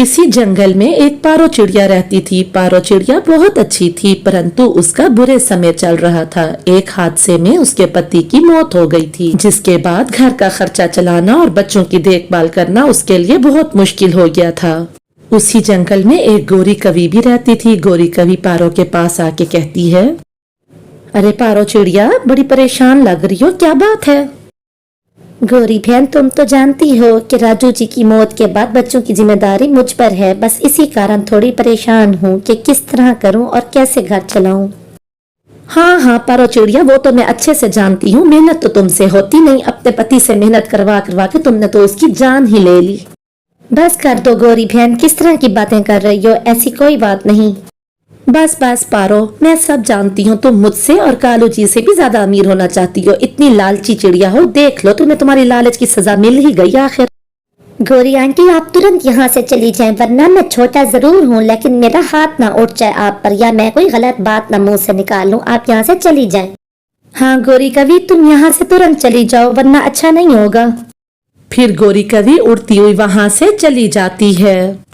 किसी जंगल में एक पारो चिड़िया रहती थी। पारो चिड़िया बहुत अच्छी थी, परंतु उसका बुरे समय चल रहा था। एक हादसे में उसके पति की मौत हो गई थी, जिसके बाद घर का खर्चा चलाना और बच्चों की देखभाल करना उसके लिए बहुत मुश्किल हो गया था। उसी जंगल में एक गोरी कवि भी रहती थी। गोरी कवि पारो के पास आके कहती है, अरे पारो चिड़िया, बड़ी परेशान लग रही हो, क्या बात है? गौरी बहन, तुम तो जानती हो कि राजू जी की मौत के बाद बच्चों की जिम्मेदारी मुझ पर है। बस इसी कारण थोड़ी परेशान हूँ कि किस तरह करूँ और कैसे घर चलाऊं। हाँ हाँ पारो चिड़िया, वो तो मैं अच्छे से जानती हूँ। मेहनत तो तुमसे होती नहीं, अपने पति से मेहनत करवा करवा के तुमने तो उसकी जान ही ले ली। बस कर दो गौरी बहन, किस तरह की बातें कर रही हो? ऐसी कोई बात नहीं। बस बस पारो, मैं सब जानती हूँ। तुम मुझसे और कालू जी से भी ज्यादा अमीर होना चाहती हो। इतनी लालची चिड़िया हो, देख लो तुम्हें तुम्हारी लालच की सजा मिल ही गई आखिर। गौरी आंटी, आप तुरंत यहाँ से चली जाएं, वरना मैं छोटा जरूर हूँ लेकिन मेरा हाथ ना उठ जाए आप पर, या मैं कोई गलत बात ना मुंह से निकाल लूँ। आप यहाँ से चली जाएं। हाँ गौरी कवि, तुम यहाँ से तुरंत चली जाओ, वरना अच्छा नहीं होगा। फिर गौरी कवि उड़ती हुई वहाँ से चली जाती है।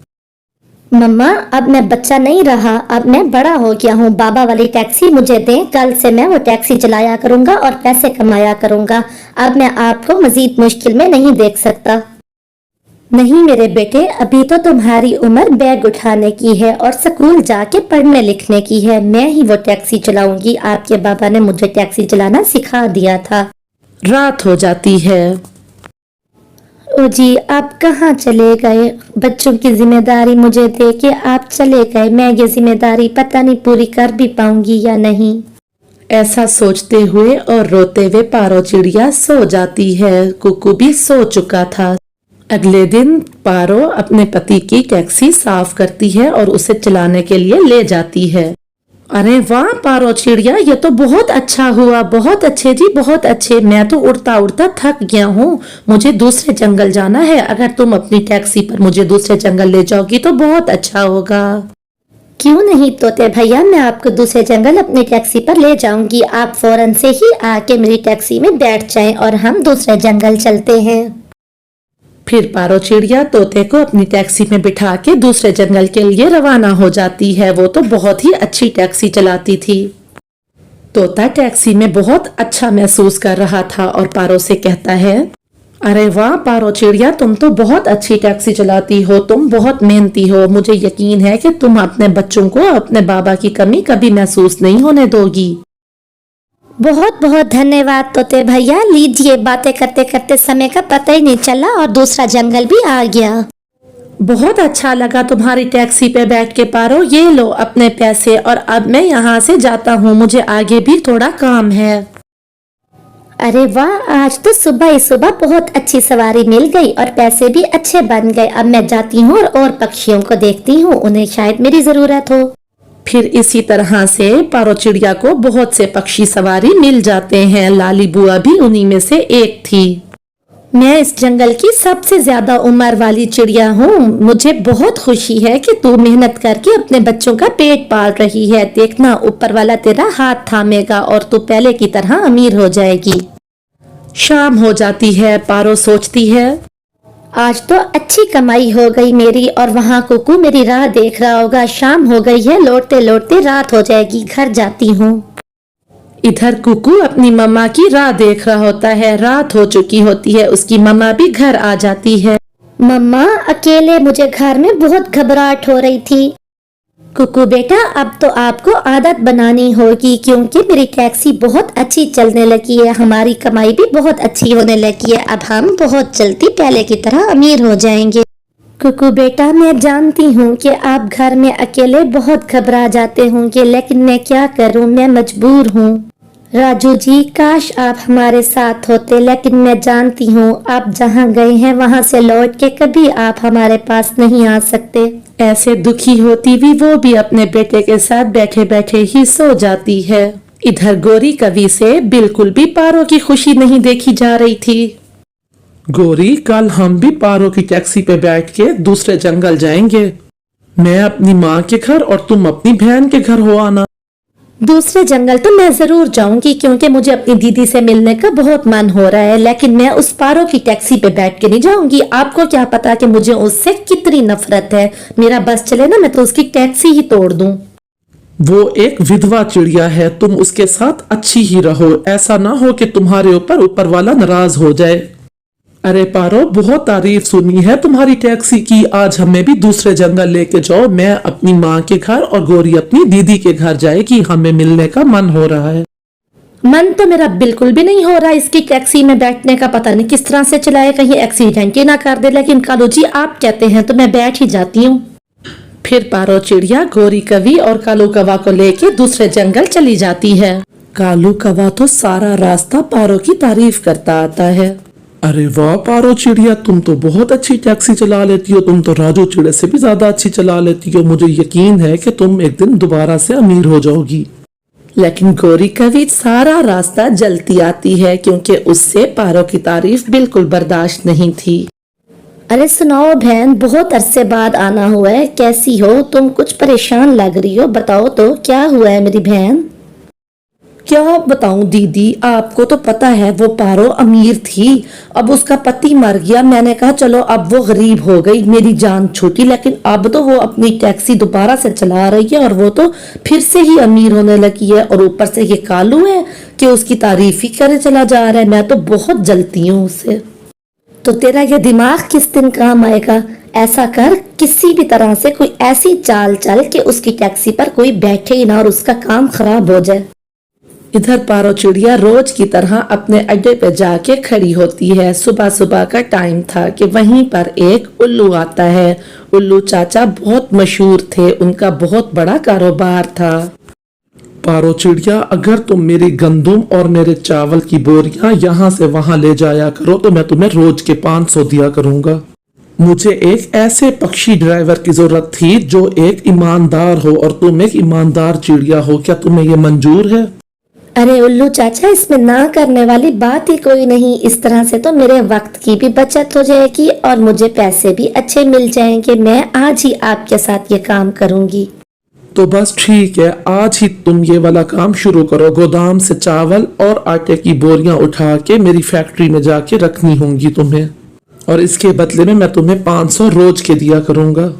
मम्मा, अब मैं बच्चा नहीं रहा, अब मैं बड़ा हो गया हूँ। बाबा वाली टैक्सी मुझे दें, कल से मैं वो टैक्सी चलाया करूँगा और पैसे कमाया करूँगा। अब मैं आपको मजीद मुश्किल में नहीं देख सकता। नहीं मेरे बेटे, अभी तो तुम्हारी उम्र बैग उठाने की है और स्कूल जाके पढ़ने लिखने की है। मैं ही वो टैक्सी चलाऊंगी। आपके बाबा ने मुझे टैक्सी चलाना सिखा दिया था। रात हो जाती है। ओ जी, आप कहाँ चले गए? बच्चों की जिम्मेदारी मुझे दे के आप चले गए। मैं ये जिम्मेदारी पता नहीं पूरी कर भी पाऊंगी या नहीं। ऐसा सोचते हुए और रोते हुए पारो चिड़िया सो जाती है। कुकू भी सो चुका था। अगले दिन पारो अपने पति की टैक्सी साफ करती है और उसे चलाने के लिए ले जाती है। अरे वाह पारो चिड़िया, ये तो बहुत अच्छा हुआ। बहुत अच्छे जी, बहुत अच्छे। मैं तो उड़ता उड़ता थक गया हूँ, मुझे दूसरे जंगल जाना है। अगर तुम अपनी टैक्सी पर मुझे दूसरे जंगल ले जाओगी तो बहुत अच्छा होगा। क्यों नहीं तोते भैया, मैं आपको दूसरे जंगल अपनी टैक्सी पर ले जाऊंगी। आप फौरन से ही आके मेरी टैक्सी में बैठ जाएं और हम दूसरे जंगल चलते हैं। फिर पारो चिड़िया तोते को अपनी टैक्सी में बिठा के दूसरे जंगल के लिए रवाना हो जाती है। वो तो बहुत ही अच्छी टैक्सी चलाती थी। तोता टैक्सी में बहुत अच्छा महसूस कर रहा था और पारो से कहता है, अरे वाह पारो चिड़िया, तुम तो बहुत अच्छी टैक्सी चलाती हो, तुम बहुत मेहनती हो। मुझे यकीन है कि तुम अपने बच्चों को अपने बाबा की कमी कभी महसूस नहीं होने दोगी। बहुत बहुत धन्यवाद तोते भैया। लीजिए, बातें करते करते समय का पता ही नहीं चला और दूसरा जंगल भी आ गया। बहुत अच्छा लगा तुम्हारी टैक्सी पे बैठ के पारो। ये लो अपने पैसे और अब मैं यहाँ से जाता हूँ, मुझे आगे भी थोड़ा काम है। अरे वाह, आज तो सुबह ही सुबह बहुत अच्छी सवारी मिल गई और पैसे भी अच्छे बन गए। अब मैं जाती हूँ और पक्षियों को देखती हूँ, उन्हें शायद मेरी जरूरत हो। फिर इसी तरह से पारो चिड़िया को बहुत से पक्षी सवारी मिल जाते हैं। लाली बुआ भी उन्हीं में से एक थी। मैं इस जंगल की सबसे ज्यादा उम्र वाली चिड़िया हूँ। मुझे बहुत खुशी है कि तू मेहनत करके अपने बच्चों का पेट पाल रही है। देखना, ऊपर वाला तेरा हाथ थामेगा और तू पहले की तरह अमीर हो जाएगी। शाम हो जाती है। पारो सोचती है, आज तो अच्छी कमाई हो गई मेरी। और वहाँ कुकू मेरी राह देख रहा होगा। शाम हो गई है, लौटते लौटते रात हो जाएगी, घर जाती हूँ। इधर कुकू अपनी मम्मा की राह देख रहा होता है। रात हो चुकी होती है, उसकी मम्मा भी घर आ जाती है। मम्मा, अकेले मुझे घर में बहुत घबराहट हो रही थी। कुकू बेटा, अब तो आपको आदत बनानी होगी, क्योंकि मेरी टैक्सी बहुत अच्छी चलने लगी है। हमारी कमाई भी बहुत अच्छी होने लगी है। अब हम बहुत जल्दी पहले की तरह अमीर हो जाएंगे। कुकू बेटा, मैं जानती हूँ कि आप घर में अकेले बहुत घबरा जाते होंगे, लेकिन मैं क्या करूँ, मैं मजबूर हूँ। राजू जी, काश आप हमारे साथ होते, लेकिन मैं जानती हूँ आप जहाँ गए हैं वहाँ से लौट के कभी आप हमारे पास नहीं आ सकते। ऐसे दुखी होती हुई वो भी अपने बेटे के साथ बैठे बैठे ही सो जाती है। इधर गोरी कवि से बिल्कुल भी पारो की खुशी नहीं देखी जा रही थी। गोरी, कल हम भी पारो की टैक्सी पे बैठ के दूसरे जंगल जाएंगे। मैं अपनी माँ के घर और तुम अपनी बहन के घर हो आना। दूसरे जंगल तो मैं जरूर जाऊंगी क्योंकि मुझे अपनी दीदी से मिलने का बहुत मन हो रहा है, लेकिन मैं उस पारो की टैक्सी पे बैठ के नहीं जाऊंगी। आपको क्या पता कि मुझे उससे कितनी नफरत है। मेरा बस चले ना, मैं तो उसकी टैक्सी ही तोड़ दूं। वो एक विधवा चिड़िया है, तुम उसके साथ अच्छी ही रहो। ऐसा ना हो कि तुम्हारे ऊपर वाला नाराज हो जाए। अरे पारो, बहुत तारीफ सुनी है तुम्हारी टैक्सी की। आज हमें भी दूसरे जंगल लेके जाओ। मैं अपनी माँ के घर और गोरी अपनी दीदी के घर जाएगी। हमें मिलने का मन हो रहा है। मन तो मेरा बिल्कुल भी नहीं हो रहा इसकी टैक्सी में बैठने का। पता नहीं किस तरह से चलाए, कहीं एक्सीडेंट ही ना कर दे। लेकिन कालू जी आप कहते हैं तो मैं बैठ ही जाती हूँ। फिर पारो चिड़िया गोरी कवि और कालू कौवा को लेके दूसरे जंगल चली जाती है। कालू कौवा तो सारा रास्ता पारो की तारीफ करता आता है। अरे वाह पारो चिड़िया, तुम तो बहुत अच्छी टैक्सी चला लेती हो। तुम तो राजू चिड़े से भी ज्यादा अच्छी चला लेती हो। मुझे यकीन है कि तुम एक दिन दोबारा से अमीर हो जाओगी। लेकिन गोरी कवि सारा रास्ता जलती आती है क्योंकि उससे पारो की तारीफ बिल्कुल बर्दाश्त नहीं थी। अरे सुनाओ बहन, बहुत अरसे बाद आना हुआ है, कैसी हो तुम? कुछ परेशान लग रही हो, बताओ तो क्या हुआ है मेरी बहन? क्या बताऊं दीदी, आपको तो पता है वो पारो अमीर थी, अब उसका पति मर गया। मैंने कहा चलो अब वो गरीब हो गई, मेरी जान छूटी। लेकिन अब तो वो अपनी टैक्सी दोबारा से चला रही है और वो तो फिर से ही अमीर होने लगी है। और ऊपर से ये कालू है कि उसकी तारीफ ही करे चला जा रहा है। मैं तो बहुत जलती हूँ उससे। तो तेरा ये दिमाग किस दिन काम आएगा? ऐसा कर, किसी भी तरह से कोई ऐसी चाल चल कि उसकी टैक्सी पर कोई बैठे ही ना और उसका काम खराब हो जाए। इधर पारो चिड़िया रोज की तरह अपने अड्डे पे जाके खड़ी होती है। सुबह सुबह का टाइम था कि वहीं पर एक उल्लू आता है। उल्लू चाचा बहुत मशहूर थे, उनका बहुत बड़ा कारोबार था। पारो चिड़िया, अगर तुम मेरी गंदुम और मेरे चावल की बोरियां यहाँ से वहां ले जाया करो तो मैं तुम्हें रोज के 500 दिया करूंगा। मुझे एक ऐसे पक्षी ड्राइवर की जरूरत थी जो एक ईमानदार हो और तुम एक ईमानदार चिड़िया हो। क्या तुम्हें ये मंजूर है? अरे उल्लू चाचा, इसमें ना करने वाली बात ही कोई नहीं। इस तरह से तो मेरे वक्त की भी बचत हो जाएगी और मुझे पैसे भी अच्छे मिल जाएंगे। मैं आज ही आपके साथ ये काम करूंगी। तो बस ठीक है, आज ही तुम ये वाला काम शुरू करो। गोदाम से चावल और आटे की बोरियां उठा के मेरी फैक्ट्री में जाके रखनी होंगी तुम्हें, और इसके बदले में मैं तुम्हें 500 रोज के दिया करूंगा।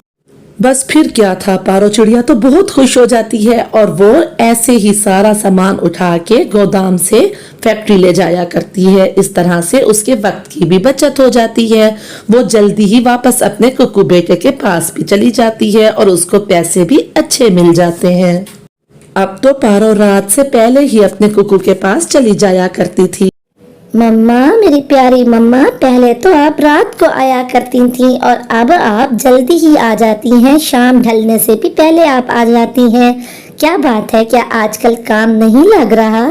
बस फिर क्या था, पारो चिड़िया तो बहुत खुश हो जाती है और वो ऐसे ही सारा सामान उठा के गोदाम से फैक्ट्री ले जाया करती है। इस तरह से उसके वक्त की भी बचत हो जाती है। वो जल्दी ही वापस अपने कुकू बेटे के पास भी चली जाती है और उसको पैसे भी अच्छे मिल जाते हैं। अब तो पारो रात से पहले ही अपने कुकू के पास चली जाया करती थी। मम्मा, मेरी प्यारी मम्मा, पहले तो आप रात को आया करती थी और अब आप जल्दी ही आ जाती हैं। शाम ढलने से भी पहले आप आ जाती हैं। क्या बात है, क्या आजकल काम नहीं लग रहा?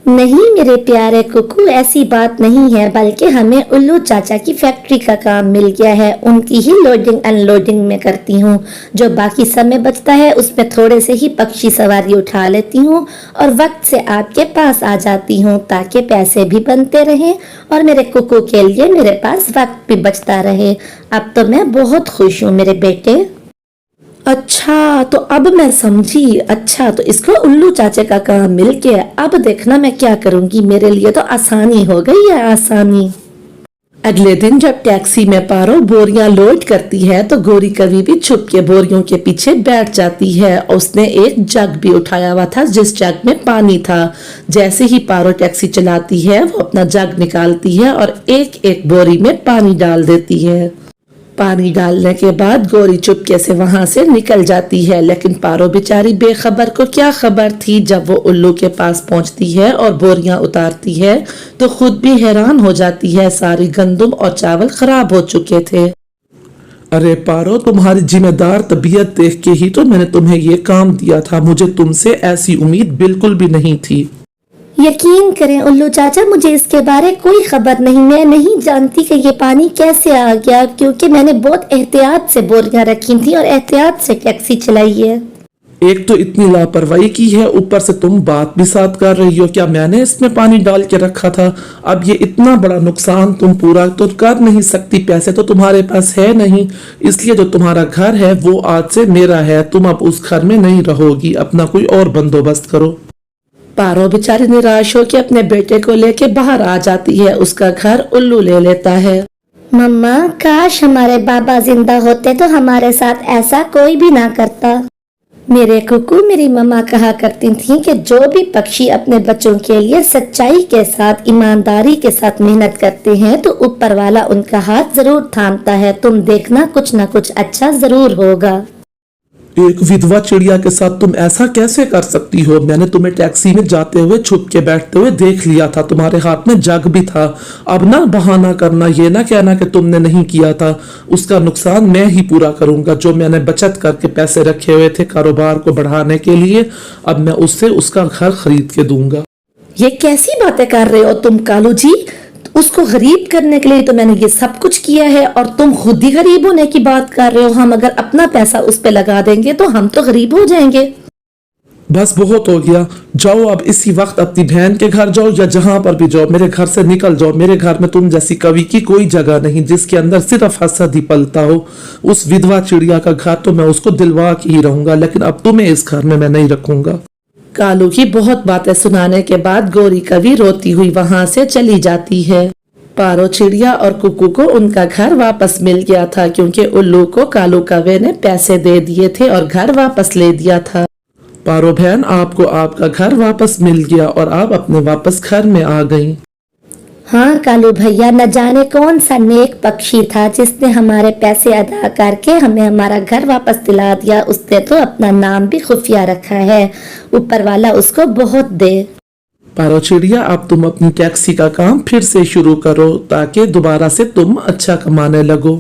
नहीं मेरे प्यारे कुकू, ऐसी बात नहीं है, बल्कि हमें उल्लू चाचा की फैक्ट्री का काम मिल गया है। उनकी ही लोडिंग अनलोडिंग में करती हूँ। जो बाकी समय बचता है उसमें थोड़े से ही पक्षी सवारी उठा लेती हूँ और वक्त से आपके पास आ जाती हूँ ताकि पैसे भी बनते रहें और मेरे कुकू के लिए मेरे पास वक्त भी बचता रहे। अब तो मैं बहुत खुश हूँ मेरे बेटे। अच्छा, तो अब मैं समझी। अच्छा, तो इसको उल्लू चाचे का काम मिल गया। अब देखना मैं क्या करूंगी, मेरे लिए तो आसानी हो गई है, आसानी। अगले दिन जब टैक्सी में पारो बोरियां लोड करती है तो गोरी कवि भी छुप के बोरियों के पीछे बैठ जाती है। उसने एक जग भी उठाया हुआ था जिस जग में पानी था। जैसे ही पारो टैक्सी चलाती है वो अपना जग निकालती है और एक एक बोरी में पानी डाल देती है। पानी डालने के बाद गोरी चुपके से वहां से निकल जाती है। लेकिन पारो बेचारी बेखबर को क्या खबर थी, जब वो उल्लू के पास पहुंचती है और बोरियां उतारती है तो खुद भी हैरान हो जाती है। सारी गंदुम और चावल खराब हो चुके थे। अरे पारो, तुम्हारी जिम्मेदार तबीयत देख के ही तो मैंने तुम्हें ये काम दिया था। मुझे तुमसे ऐसी उम्मीद बिल्कुल भी नहीं थी। यकीन करें उल्लू चाचा, मुझे इसके बारे कोई खबर नहीं। मैं नहीं जानती कि ये पानी कैसे आ गया, क्योंकि मैंने बहुत एहतियात से बोरियां रखी थी और एहतियात से टैक्सी चलाई है। एक तो इतनी लापरवाही की है, ऊपर से तुम बात भी साथ कर रही हो। क्या मैंने इसमें पानी डाल के रखा था? अब ये इतना बड़ा नुकसान तुम पूरा तो कर नहीं सकती, पैसे तो तुम्हारे पास है नहीं, इसलिए जो तुम्हारा घर है वो आज से मेरा है, तुम अब उस घर में नहीं रहोगी, अपना कोई और बंदोबस्त करो। पारो बेचारी निराश हो के अपने बेटे को लेके बाहर आ जाती है। उसका घर उल्लू ले लेता है। मम्मा, काश हमारे बाबा जिंदा होते तो हमारे साथ ऐसा कोई भी ना करता। मेरे कुकू, मेरी मम्मा कहा करती थी कि जो भी पक्षी अपने बच्चों के लिए सच्चाई के साथ, ईमानदारी के साथ मेहनत करते हैं तो ऊपर वाला उनका हाथ जरूर थामता है। तुम देखना, कुछ ना कुछ अच्छा जरूर होगा। एक विधवा चिड़िया के साथ तुम ऐसा कैसे कर सकती हो? मैंने तुम्हें टैक्सी में जाते हुए छुप के बैठते हुए देख लिया था, तुम्हारे हाथ में जग भी था। अब ना बहाना करना, ये ना कहना कि तुमने नहीं किया था। उसका नुकसान मैं ही पूरा करूंगा। जो मैंने बचत करके पैसे रखे हुए थे कारोबार को बढ़ाने के लिए, अब मैं उससे उसका घर खरीद के दूंगा। ये कैसी बातें कर रहे हो तुम कालू जी? उसको गरीब करने के लिए तो मैंने ये सब कुछ किया है और तुम खुद ही गरीब होने की बात कर रहे हो। हम अगर अपना पैसा उस पे लगा देंगे तो हम तो गरीब हो जाएंगे। बस बहुत हो गया, जाओ अब इसी वक्त अपनी बहन के घर जाओ या जहां पर भी जाओ, मेरे घर से निकल जाओ। मेरे घर में तुम जैसी कवि की कोई जगह नहीं जिसके अंदर सिर्फ हसद ही पलता हो। उस विधवा चिड़िया का घर तो मैं उसको दिलवा के ही रहूंगा, लेकिन अब तुम्हें इस घर में मैं नहीं रखूंगा। कालू की बहुत बातें सुनाने के बाद गोरी कवि रोती हुई वहां से चली जाती है। पारो चिड़िया और कुकू को उनका घर वापस मिल गया था, क्योंकि उल्लू को कालू कौवे ने पैसे दे दिए थे और घर वापस ले दिया था। पारो बहन, आपको आपका घर वापस मिल गया और आप अपने वापस घर में आ गई। हाँ कालू भैया, न जाने कौन सा नेक पक्षी था जिसने हमारे पैसे अदा करके हमें हमारा घर वापस दिला दिया। उसने तो अपना नाम भी खुफिया रखा है, ऊपर वाला उसको बहुत दे। पारो चिड़िया, अब तुम अपनी टैक्सी का काम फिर से शुरू करो ताकि दोबारा से तुम अच्छा कमाने लगो।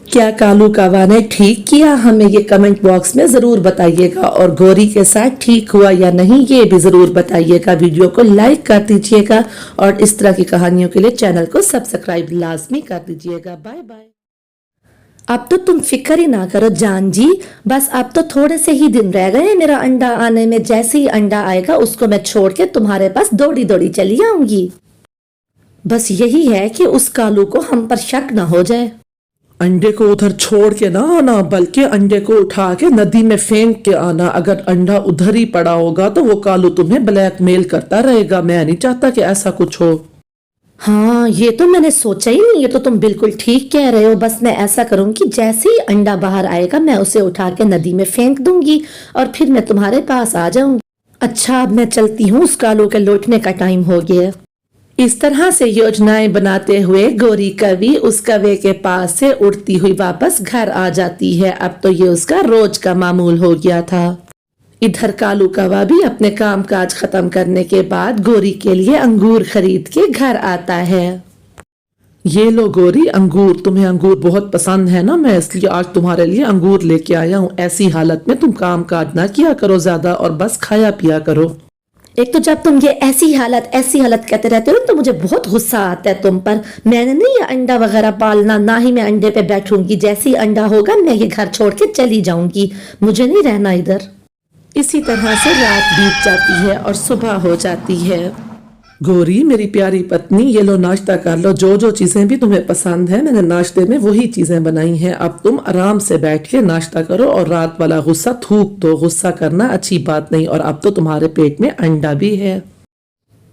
क्या कालू कौवा ने ठीक किया? हमें ये कमेंट बॉक्स में जरूर बताइएगा, और गोरी के साथ ठीक हुआ या नहीं ये भी जरूर बताइएगा। वीडियो को लाइक कर दीजिएगा और इस तरह की कहानियों के लिए चैनल को सब्सक्राइब लाजमी कर दीजिएगा। Bye bye. अब तो तुम फिक्र ही ना करो जान जी, बस अब तो थोड़े से ही दिन रह गए मेरा अंडा आने में। जैसे ही अंडा आएगा उसको मैं छोड़ के तुम्हारे पास दौड़ी दौड़ी चली आऊंगी। बस यही है कि उस कालू को हम पर शक ना हो जाए। अंडे को उधर छोड़ के ना आना, बल्कि अंडे को उठा के नदी में फेंक के आना। अगर अंडा उधर ही पड़ा होगा तो वो कालू तुम्हें ब्लैकमेल करता रहेगा। मैं नहीं चाहता कि ऐसा कुछ हो। हाँ, ये तो मैंने सोचा ही नहीं। ये तो तुम बिल्कुल ठीक कह रहे हो। बस मैं ऐसा करूंगी, जैसे ही अंडा बाहर आएगा मैं उसे उठा के नदी में फेंक दूंगी और फिर मैं तुम्हारे पास आ जाऊंगी। अच्छा, अब मैं चलती हूँ, उस कालू के लौटने का टाइम हो गया। इस तरह से योजनाएं बनाते हुए गोरी कवि उस कौवे के पास से उड़ती हुई वापस घर आ जाती है। अब तो ये उसका रोज का मामूल हो गया था। इधर कालू कौवा भी अपने काम काज खत्म करने के बाद गोरी के लिए अंगूर खरीद के घर आता है। ये लो गोरी अंगूर, तुम्हें अंगूर बहुत पसंद है ना, मैं इसलिए आज तुम्हारे लिए अंगूर लेके आया हूँ। ऐसी हालत में तुम काम काज ना किया करो ज्यादा और बस खाया पिया करो। एक तो जब तुम ये ऐसी हालत कहते रहते हो तो मुझे बहुत गुस्सा आता है तुम पर। मैंने नहीं ये अंडा वगैरह पालना, ना ही मैं अंडे पे बैठूंगी। जैसे ही अंडा होगा मैं ये घर छोड़ के चली जाऊंगी, मुझे नहीं रहना इधर। इसी तरह से रात बीत जाती है और सुबह हो जाती है। गोरी मेरी प्यारी पत्नी, ये लो नाश्ता कर लो। जो जो चीजें भी तुम्हें पसंद है मैंने नाश्ते में वही चीजें बनाई हैं। अब तुम आराम से बैठ के नाश्ता करो और रात वाला गुस्सा थूक दो। गुस्सा करना अच्छी बात नहीं। और अब तो तुम्हारे पेट में अंडा भी है।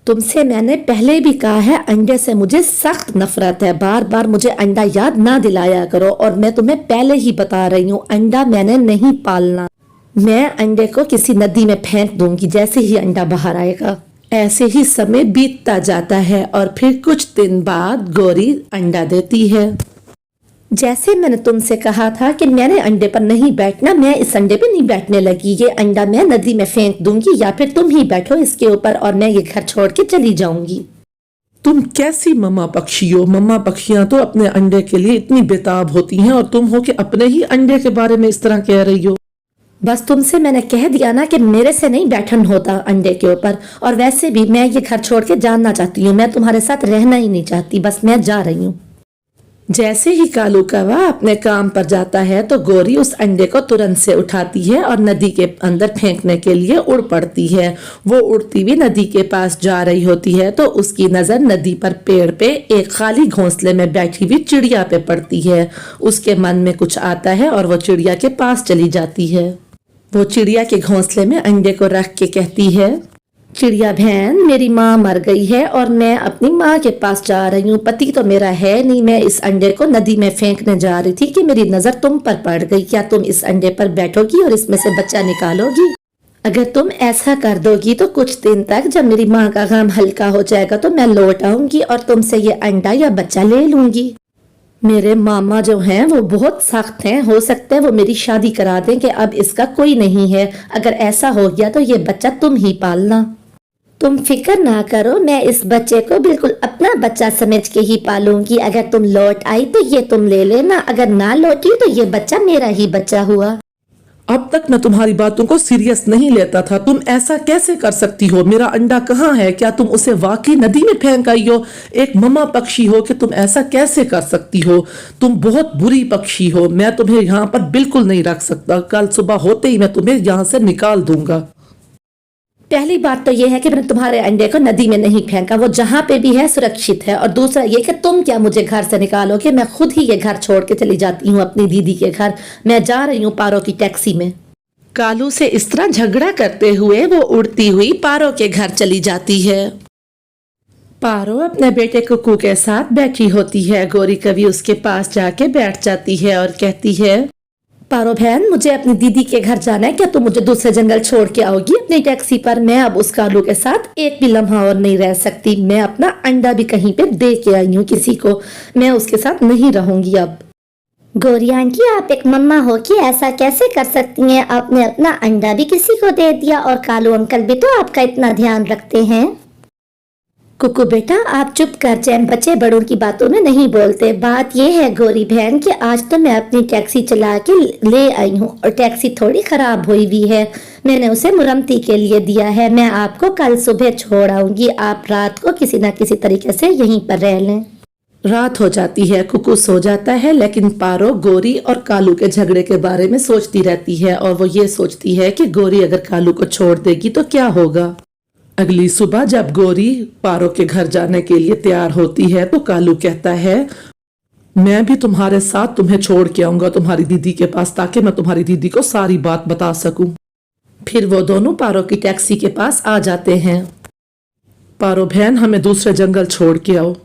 तुमसे मैंने पहले भी कहा है, अंडे से मुझे सख्त नफरत है। बार बार मुझे अंडा याद ना दिलाया करो। और मैं तुम्हें पहले ही बता रही हूँ, अंडा मैंने नहीं पालना। मैं अंडे को किसी नदी में फेंक दूंगी जैसे ही अंडा बाहर आएगा। ऐसे ही समय बीतता जाता है और फिर कुछ दिन बाद गोरी अंडा देती है। जैसे मैंने तुमसे कहा था कि मैंने अंडे पर नहीं बैठना, मैं इस अंडे पे नहीं बैठने लगी। ये अंडा मैं नदी में फेंक दूंगी या फिर तुम ही बैठो इसके ऊपर और मैं ये घर छोड़ के चली जाऊंगी। तुम कैसी मम्मा पक्षी हो? मम्मा पक्षियां तो अपने अंडे के लिए इतनी बेताब होती हैं और तुम हो कि अपने ही अंडे के बारे में इस तरह कह रही हो। बस तुमसे मैंने कह दिया ना कि मेरे से नहीं बैठन होता अंडे के ऊपर। और वैसे भी मैं ये घर छोड़ के जानना चाहती हूँ, मैं तुम्हारे साथ रहना ही नहीं चाहती। बस मैं जा रही हूँ। जैसे ही कालू कौवा अपने काम पर जाता है तो गोरी उस अंडे को तुरंत से उठाती है और नदी के अंदर फेंकने के लिए उड़ पड़ती है। वो उड़ती हुई नदी के पास जा रही होती है तो उसकी नजर नदी पर पेड़ पे एक खाली घोंसले में बैठी हुई चिड़िया पे पड़ती है। उसके मन में कुछ आता है और वो चिड़िया के पास चली जाती है। वो चिड़िया के घोंसले में अंडे को रख के कहती है, चिड़िया बहन, मेरी माँ मर गई है और मैं अपनी माँ के पास जा रही हूँ। पति तो मेरा है नहीं। मैं इस अंडे को नदी में फेंकने जा रही थी कि मेरी नजर तुम पर पड़ गई। क्या तुम इस अंडे पर बैठोगी और इसमें से बच्चा निकालोगी? अगर तुम ऐसा कर दोगी तो कुछ दिन तक जब मेरी माँ का गम हल्का हो जाएगा तो मैं लौट आऊंगी और तुमसे ये अंडा या बच्चा ले लूंगी। मेरे मामा जो हैं वो बहुत सख्त हैं, हो सकता है वो मेरी शादी करा दें कि अब इसका कोई नहीं है। अगर ऐसा हो गया तो ये बच्चा तुम ही पालना। तुम फिक्र ना करो, मैं इस बच्चे को बिल्कुल अपना बच्चा समझ के ही पालूंगी। अगर तुम लौट आई तो ये तुम ले लेना, अगर ना लौटी तो ये बच्चा मेरा ही बच्चा हुआ। अब तक मैं तुम्हारी बातों को सीरियस नहीं लेता था। तुम ऐसा कैसे कर सकती हो? मेरा अंडा कहाँ है? क्या तुम उसे वाकई नदी में फेंक आई हो? एक ममा पक्षी हो कि तुम ऐसा कैसे कर सकती हो? तुम बहुत बुरी पक्षी हो। मैं तुम्हें यहाँ पर बिल्कुल नहीं रख सकता। कल सुबह होते ही मैं तुम्हें यहाँ से निकाल दूंगा। पहली बात तो ये है कि मैंने तुम्हारे अंडे को नदी में नहीं फेंका, वो जहाँ पे भी है सुरक्षित है। और दूसरा ये कि तुम क्या मुझे घर से निकालोगे? मैं खुद ही ये घर छोड़ के चली जाती हूँ अपनी दीदी के घर। मैं जा रही हूँ पारो की टैक्सी में। कालू से इस तरह झगड़ा करते हुए वो उड़ती हुई पारो के घर चली जाती है। पारो अपने बेटे कुकू के साथ बैठी होती है। गोरी कभी उसके पास जाके बैठ जाती है और कहती है, पारो बहन, मुझे अपनी दीदी के घर जाना है। क्या तुम मुझे दूसरे जंगल छोड़ के आओगी अपनी टैक्सी पर? मैं अब उस कालू के साथ एक भी लम्हा और नहीं रह सकती। मैं अपना अंडा भी कहीं पे दे के आई हूँ किसी को। मैं उसके साथ नहीं रहूंगी अब। गोरी आंटी, आप एक मम्मा हो कि ऐसा कैसे कर सकती हैं? आपने अपना अंडा भी किसी को दे दिया और कालू अंकल भी तो आपका इतना ध्यान रखते हैं। कुकू बेटा, आप चुप कर जाएं, बच्चे बड़ों की बातों में नहीं बोलते। बात यह है गोरी बहन कि आज तो मैं अपनी टैक्सी चला के ले आई हूँ और टैक्सी थोड़ी खराब हुई हुई है। मैंने उसे मुरम्मती के लिए दिया है। मैं आपको कल सुबह छोड़ आऊंगी। आप रात को किसी न किसी तरीके से यहीं पर रह लें। रात हो जाती है, कुकू सो जाता है, लेकिन पारो गोरी और कालू के झगड़े के बारे में सोचती रहती है और वो ये सोचती है कि गोरी अगर कालू को छोड़ देगी तो क्या होगा। अगली सुबह जब गोरी पारो के घर जाने के लिए तैयार होती है तो कालू कहता है, मैं भी तुम्हारे साथ तुम्हें छोड़ के आऊंगा तुम्हारी दीदी के पास, ताकि मैं तुम्हारी दीदी को सारी बात बता सकूं। फिर वो दोनों पारो की टैक्सी के पास आ जाते हैं। पारो बहन, हमें दूसरे जंगल छोड़ के आओ।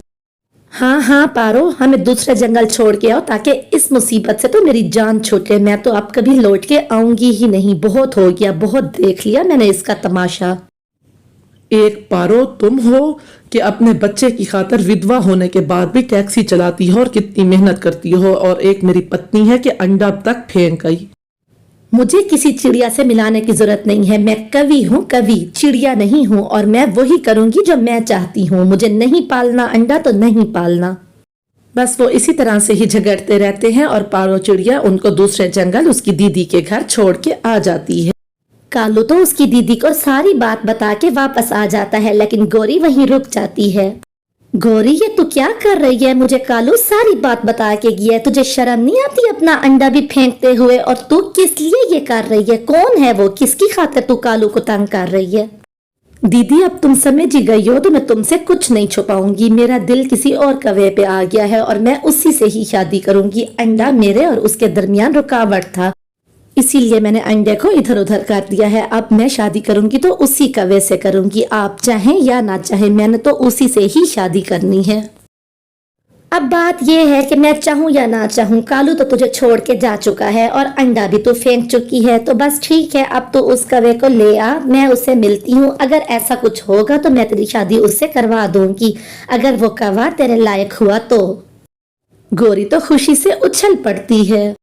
हाँ हाँ पारो, हमें दूसरे जंगल छोड़ के आओ ताकि इस मुसीबत से तो मेरी जान छूटे। मैं तो अब कभी लौट के आऊंगी ही नहीं। बहुत हो गया, बहुत देख लिया मैंने इसका तमाशा। एक पारो तुम हो कि अपने बच्चे की खातिर विधवा होने के बाद भी टैक्सी चलाती हो और कितनी मेहनत करती हो, और एक मेरी पत्नी है कि अंडा तक फेंक गई। मुझे किसी चिड़िया से मिलाने की जरूरत नहीं है। मैं कवि हूँ, कवि, चिड़िया नहीं हूँ, और मैं वही करूंगी जो मैं चाहती हूँ। मुझे नहीं पालना अंडा तो नहीं पालना। बस वो इसी तरह से ही झगड़ते रहते हैं और पारो चिड़िया उनको दूसरे जंगल उसकी दीदी के घर छोड़ के आ जाती है। कालू तो उसकी दीदी को सारी बात बता के वापस आ जाता है, लेकिन गोरी वहीं रुक जाती है। गोरी, ये तू क्या कर रही है? मुझे कालू सारी बात बता के गया है। तुझे शर्म नहीं आती अपना अंडा भी फेंकते हुए? और तू किस लिए ये कर रही है? कौन है वो? किसकी खातिर तू कालू को तंग कर रही है? दीदी, अब तुम समझ ही गई हो तो मैं तुमसे कुछ नहीं छुपाऊंगी। मेरा दिल किसी और कवे पे आ गया है और मैं उसी से ही शादी करूंगी। अंडा मेरे और उसके दरमियान रुकावट था, इसीलिए मैंने अंडे को इधर उधर कर दिया है। अब मैं शादी करूंगी तो उसी कवे से करूंगी। आप चाहें या ना चाहें, मैंने तो उसी से ही शादी करनी है। अब बात यह है कि मैं चाहूँ या ना चाहूँ, कालू तो तुझे छोड़ के जा चुका है और अंडा भी तू फेंक चुकी है। तो बस ठीक है, अब तो उस कवे को ले आ, मैं उससे मिलती हूँ। अगर ऐसा कुछ होगा तो मैं तेरी शादी उससे करवा दूंगी, अगर वो कवा तेरे लायक हुआ तो। गोरी तो खुशी से उछल पड़ती है।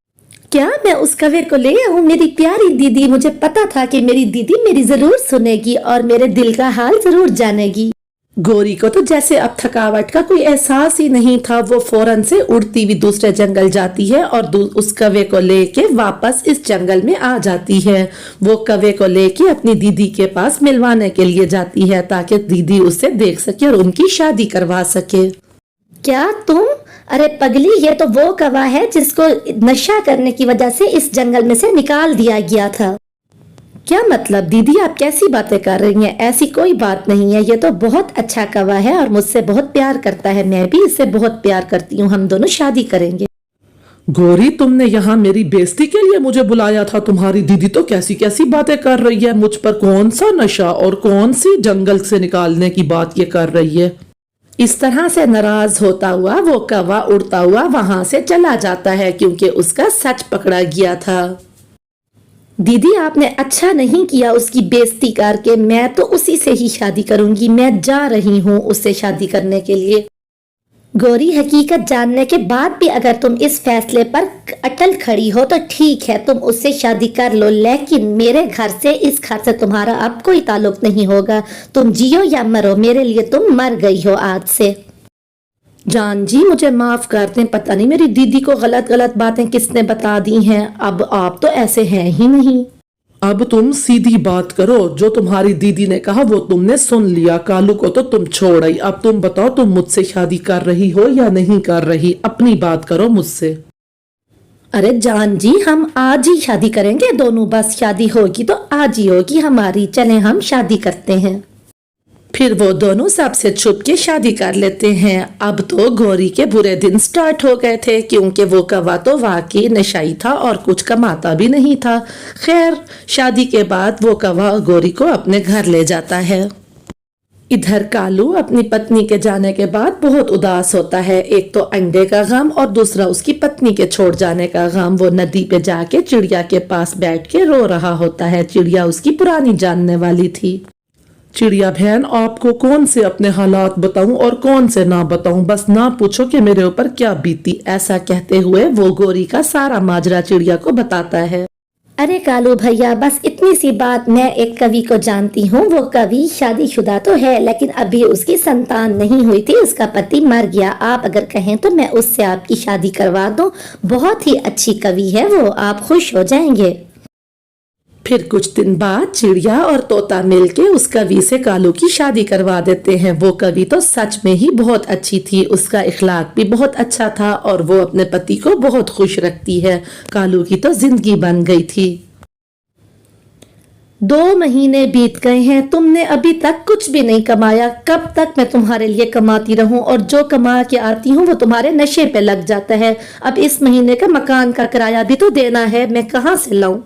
क्या मैं उस कवे को ले आऊं? मेरी प्यारी दीदी, मुझे पता था कि मेरी दीदी मेरी जरूर सुनेगी और मेरे दिल का हाल जरूर जानेगी। गोरी को तो जैसे अब थकावट का कोई एहसास ही नहीं था। वो फौरन से उड़ती हुई दूसरे जंगल जाती है और उस कवे को लेके वापस इस जंगल में आ जाती है। वो कवे को लेके अपनी दीदी के पास मिलवाने के लिए जाती है ताकि दीदी उसे देख सके और उनकी शादी करवा सके। क्या तुम अरे पगली, ये तो वो कौवा है जिसको नशा करने की वजह से इस जंगल में से निकाल दिया गया था। क्या मतलब दीदी, आप कैसी बातें कर रही हैं? ऐसी कोई बात नहीं है, ये तो बहुत अच्छा कौवा है और मुझसे बहुत प्यार करता है। मैं भी इससे बहुत प्यार करती हूँ, हम दोनों शादी करेंगे। गौरी, तुमने यहाँ मेरी बेइज्जती के लिए मुझे बुलाया था? तुम्हारी दीदी तो कैसी कैसी बातें कर रही है, मुझ पर कौन सा नशा और कौन सी जंगल से निकालने की बात ये कर रही है। इस तरह से नाराज होता हुआ वो कौवा उड़ता हुआ वहां से चला जाता है क्योंकि उसका सच पकड़ा गया था। दीदी, आपने अच्छा नहीं किया उसकी बेइज्जती करके। मैं तो उसी से ही शादी करूंगी, मैं जा रही हूँ उससे शादी करने के लिए। गौरी, हकीकत जानने के बाद भी अगर तुम इस फैसले पर अटल खड़ी हो तो ठीक है, तुम उससे शादी कर लो, लेकिन मेरे घर से, इस घर से तुम्हारा अब कोई ताल्लुक नहीं होगा। तुम जियो या मरो, मेरे लिए तुम मर गई हो आज से। जान जी, मुझे माफ कर दें, पता नहीं मेरी दीदी को गलत गलत बातें किसने बता दी हैं। अब आप तो ऐसे हैं ही नहीं। अब तुम सीधी बात करो, जो तुम्हारी दीदी ने कहा वो तुमने सुन लिया। कालू को तो तुम छोड़ आई, अब तुम बताओ तुम मुझसे शादी कर रही हो या नहीं कर रही? अपनी बात करो मुझसे। अरे जान जी, हम आज ही शादी करेंगे दोनों, बस शादी होगी तो आज ही होगी हमारी। चलें हम शादी करते हैं। फिर वो दोनों सबसे छुप के शादी कर लेते हैं। अब तो गौरी के बुरे दिन स्टार्ट हो गए थे क्योंकि वो कौवा तो वाकई नशाई था और कुछ कमाता भी नहीं था। खैर, शादी के बाद वो कौवा गौरी को अपने घर ले जाता है। इधर कालू अपनी पत्नी के जाने के बाद बहुत उदास होता है। एक तो अंडे का गम और दूसरा उसकी पत्नी के छोड़ जाने का गम। वो नदी पे जाके चिड़िया के पास बैठ के रो रहा होता है। चिड़िया उसकी पुरानी जानने वाली थी। चिड़िया बहन, आपको कौन से अपने हालात बताऊं और कौन से ना बताऊं, बस ना पूछो कि मेरे ऊपर क्या बीती। ऐसा कहते हुए वो गौरी का सारा माजरा चिड़िया को बताता है। अरे कालू भैया, बस इतनी सी बात। मैं एक कवि को जानती हूँ, वो कवि शादीशुदा तो है लेकिन अभी उसकी संतान नहीं हुई थी, उसका पति मर गया। आप अगर कहें तो मैं उससे आपकी शादी करवा दूं। बहुत ही अच्छी कवि है वो, आप खुश हो जाएंगे। फिर कुछ दिन बाद चिड़िया और तोता मिलके उस कवि से कालू की शादी करवा देते हैं। वो कवि तो सच में ही बहुत अच्छी थी, उसका इखलाक भी बहुत अच्छा था और वो अपने पति को बहुत खुश रखती है। कालू की तो जिंदगी बन गई थी। 2 महीने बीत गए हैं, तुमने अभी तक कुछ भी नहीं कमाया। कब तक मैं तुम्हारे लिए कमाती रहूं? और जो कमा के आती हूं वो तुम्हारे नशे पे लग जाता है। अब इस महीने का मकान का किराया भी तो देना है, मैं कहाँ से लाऊं?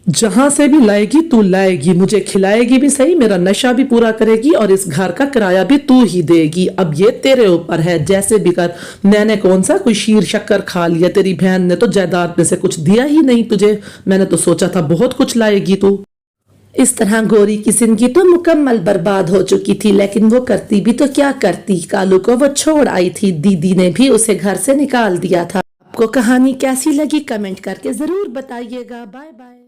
जहां से भी लाएगी तू लाएगी, मुझे खिलाएगी भी सही, मेरा नशा भी पूरा करेगी और इस घर का किराया भी तू ही देगी। अब ये तेरे ऊपर है, जैसे भी कर। मैंने कौन सा कोई शीर शक्कर खा लिया? तेरी बहन ने तो जायदाद में से कुछ दिया ही नहीं तुझे। मैंने तो सोचा था बहुत कुछ लाएगी तू। इस तरह गौरी की जिंदगी तो मुकम्मल बर्बाद हो चुकी थी, लेकिन वो करती भी तो क्या करती। कालू को वो छोड़ आई थी, दीदी ने भी उसे घर से निकाल दिया था। आपको कहानी कैसी लगी कमेंट करके जरूर बताइएगा। Bye bye.